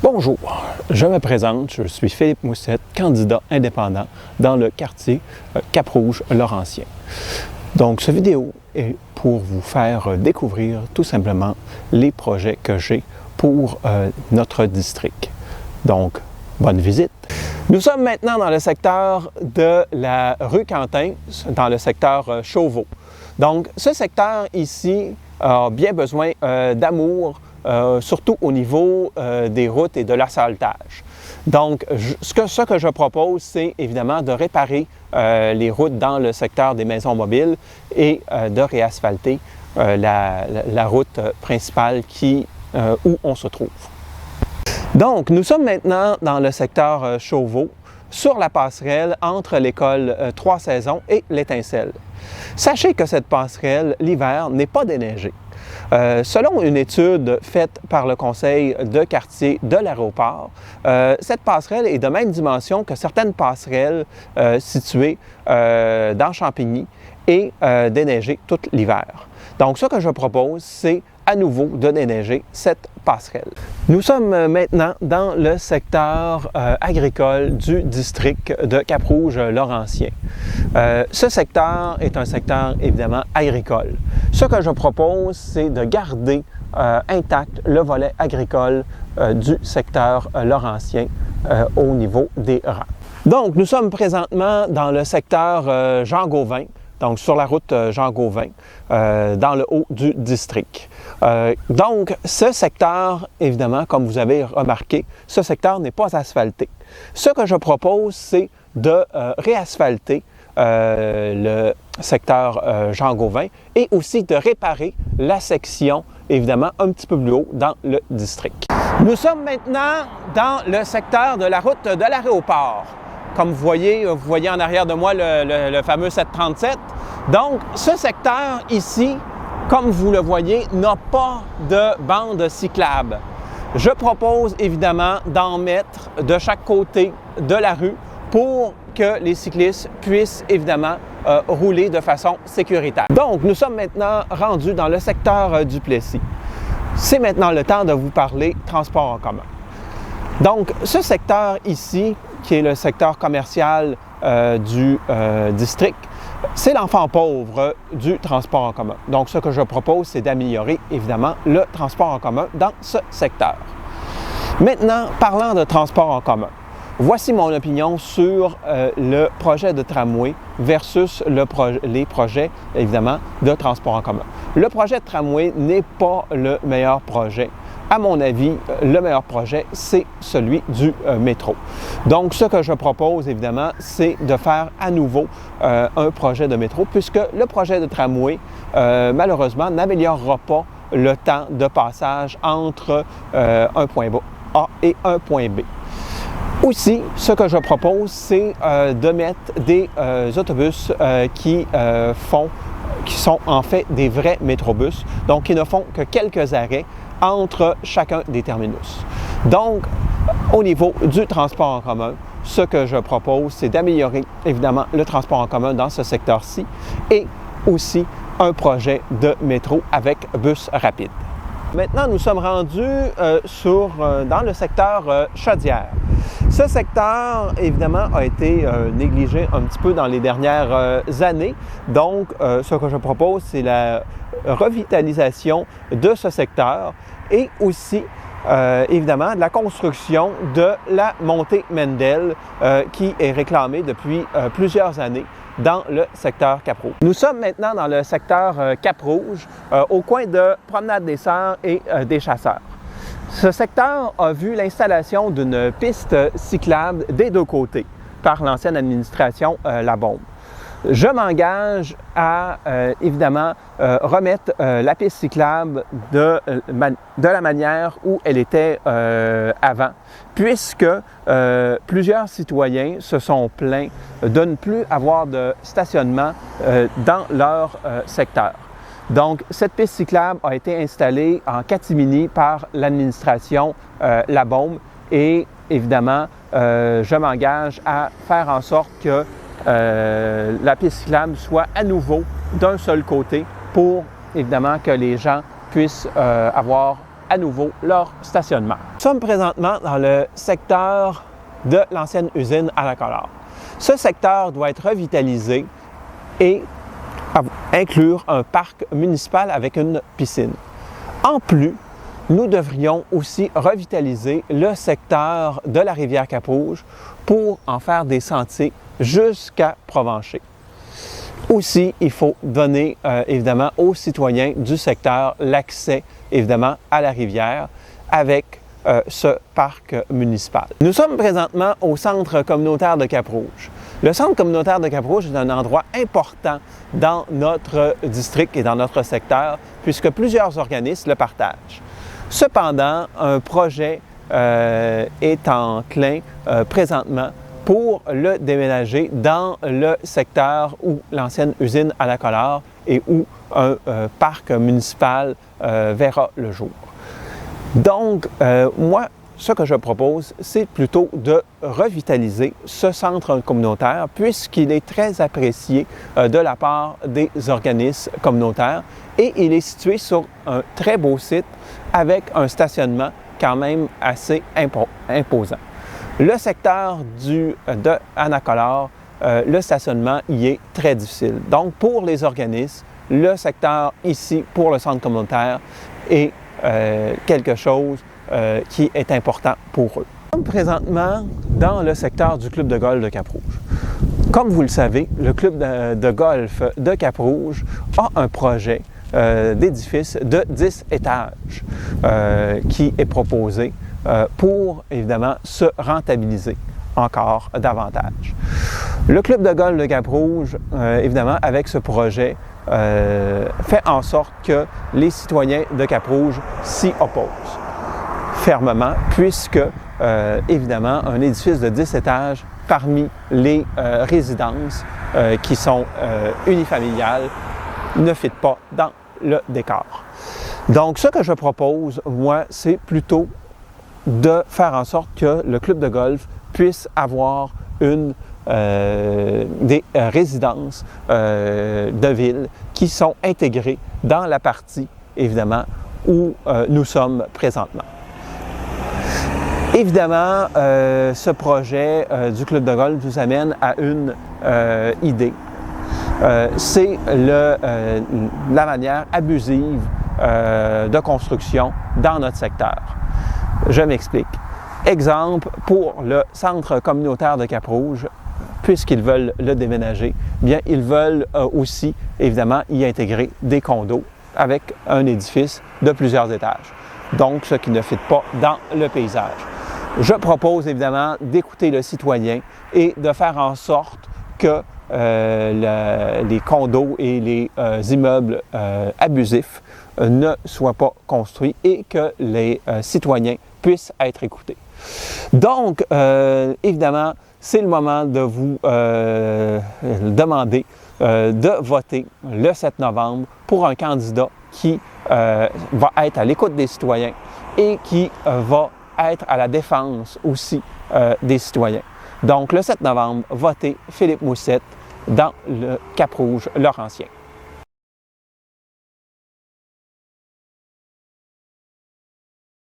Bonjour, je me présente, je suis Philippe Moussette, candidat indépendant dans le quartier Cap-Rouge-Laurentien. Donc, cette vidéo est pour vous faire découvrir tout simplement les projets que j'ai pour notre district. Donc, bonne visite. Nous sommes maintenant dans le secteur de la rue Quentin, dans le secteur Chauveau. Donc, ce secteur ici a bien besoin d'amour, surtout au niveau des routes et de l'asphaltage. Donc, ce que je propose, c'est évidemment de réparer les routes dans le secteur des maisons mobiles et de réasphalter la route principale où on se trouve. Donc, nous sommes maintenant dans le secteur Chauveau, sur la passerelle entre l'école Trois Saisons et l'Étincelle. Sachez que cette passerelle, l'hiver, n'est pas déneigée. Selon une étude faite par le conseil de quartier de l'aéroport, cette passerelle est de même dimension que certaines passerelles situées dans Champigny et déneigées tout l'hiver. Donc, ce que je propose, c'est à nouveau de déneiger cette passerelle. Nous sommes maintenant dans le secteur agricole du district de Cap-Rouge-Laurentien. Ce secteur est un secteur évidemment agricole. Ce que je propose, c'est de garder intact le volet agricole du secteur laurentien au niveau des rangs. Donc, nous sommes présentement dans le secteur Jean-Gauvin, donc sur la route Jean-Gauvin, dans le haut du district. Donc, ce secteur, évidemment, comme vous avez remarqué, ce secteur n'est pas asphalté. Ce que je propose, c'est de réasphalter le secteur Jean-Gauvin et aussi de réparer la section, évidemment, un petit peu plus haut dans le district. Nous sommes maintenant dans le secteur de la route de l'aéroport. Comme vous voyez en arrière de moi le fameux 737. Donc, ce secteur ici, comme vous le voyez, n'a pas de bande cyclable. Je propose évidemment d'en mettre de chaque côté de la rue pour que les cyclistes puissent évidemment rouler de façon sécuritaire. Donc, nous sommes maintenant rendus dans le secteur du Plessis. C'est maintenant le temps de vous parler transport en commun. Donc, ce secteur ici, qui est le secteur commercial du district, c'est l'enfant pauvre du transport en commun. Donc, ce que je propose, c'est d'améliorer, évidemment, le transport en commun dans ce secteur. Maintenant, parlant de transport en commun, voici mon opinion sur le projet de tramway versus les projets, évidemment, de transport en commun. Le projet de tramway n'est pas le meilleur projet. À mon avis, le meilleur projet, c'est celui du métro. Donc, ce que je propose, évidemment, c'est de faire à nouveau un projet de métro, puisque le projet de tramway, malheureusement, n'améliorera pas le temps de passage entre un point A et un point B. Aussi, ce que je propose, c'est de mettre des autobus qui sont en fait des vrais métrobus, donc qui ne font que quelques arrêts entre chacun des terminus. Donc, au niveau du transport en commun, ce que je propose, c'est d'améliorer évidemment le transport en commun dans ce secteur-ci et aussi un projet de métro avec bus rapide. Maintenant, nous sommes rendus dans le secteur Chaudière. Ce secteur, évidemment, a été négligé un petit peu dans les dernières années. Donc, ce que je propose, c'est la revitalisation de ce secteur et aussi, évidemment, de la construction de la montée Mendel qui est réclamée depuis plusieurs années dans le secteur Cap-Rouge. Nous sommes maintenant dans le secteur Cap-Rouge, au coin de Promenade des Sœurs et des Chasseurs. Ce secteur a vu l'installation d'une piste cyclable des deux côtés par l'ancienne administration La Bombe. Je m'engage à, évidemment, remettre la piste cyclable de la manière où elle était avant, puisque plusieurs citoyens se sont plaints de ne plus avoir de stationnement dans leur secteur. Donc, cette piste cyclable a été installée en catimini par l'administration La Bombe et, évidemment, je m'engage à faire en sorte que la piste cyclable soit à nouveau d'un seul côté pour, évidemment, que les gens puissent avoir à nouveau leur stationnement. Nous sommes présentement dans le secteur de l'ancienne usine à la Collard. Ce secteur doit être revitalisé et inclure un parc municipal avec une piscine. En plus, nous devrions aussi revitaliser le secteur de la rivière Cap-Rouge pour en faire des sentiers jusqu'à Provencher. Aussi, il faut donner évidemment aux citoyens du secteur l'accès évidemment à la rivière avec ce parc municipal. Nous sommes présentement au centre communautaire de Cap-Rouge. Le centre communautaire de Cap-Rouge est un endroit important dans notre district et dans notre secteur puisque plusieurs organismes le partagent. Cependant, un projet est enclin présentement pour le déménager dans le secteur où l'ancienne usine à la Collard et où un parc municipal verra le jour. Donc, moi, ce que je propose, c'est plutôt de revitaliser ce centre communautaire puisqu'il est très apprécié de la part des organismes communautaires et il est situé sur un très beau site avec un stationnement quand même assez imposant. Le secteur de Anna-Collard, le stationnement y est très difficile. Donc, pour les organismes, le secteur ici, pour le centre communautaire, est quelque chose qui est important pour eux. Nous sommes présentement dans le secteur du club de golf de Cap-Rouge. Comme vous le savez, le club de golf de Cap-Rouge a un projet d'édifice de 10 étages qui est proposé pour, évidemment, se rentabiliser encore davantage. Le club de golf de Cap-Rouge, évidemment, avec ce projet, fait en sorte que les citoyens de Cap-Rouge s'y opposent fermement, puisque, évidemment, un édifice de 10 étages parmi les résidences qui sont unifamiliales ne fit pas dans le décor. Donc, ce que je propose, moi, c'est plutôt de faire en sorte que le club de golf puisse avoir des résidences de ville qui sont intégrées dans la partie, évidemment, où nous sommes présentement. Évidemment, ce projet du club de golf nous amène à une idée. C'est la manière abusive de construction dans notre secteur. Je m'explique. Exemple, pour le centre communautaire de Cap-Rouge, puisqu'ils veulent le déménager, bien, ils veulent aussi, évidemment, y intégrer des condos avec un édifice de plusieurs étages. Donc, ce qui ne fit pas dans le paysage. Je propose, évidemment, d'écouter le citoyen et de faire en sorte que les condos et les immeubles abusifs ne soient pas construits et que les citoyens puissent être écoutés. Donc, évidemment, c'est le moment de vous demander de voter le 7 novembre pour un candidat qui va être à l'écoute des citoyens et qui va être à la défense aussi des citoyens. Donc, le 7 novembre, votez Philippe Moussette dans le Cap-Rouge Laurentien.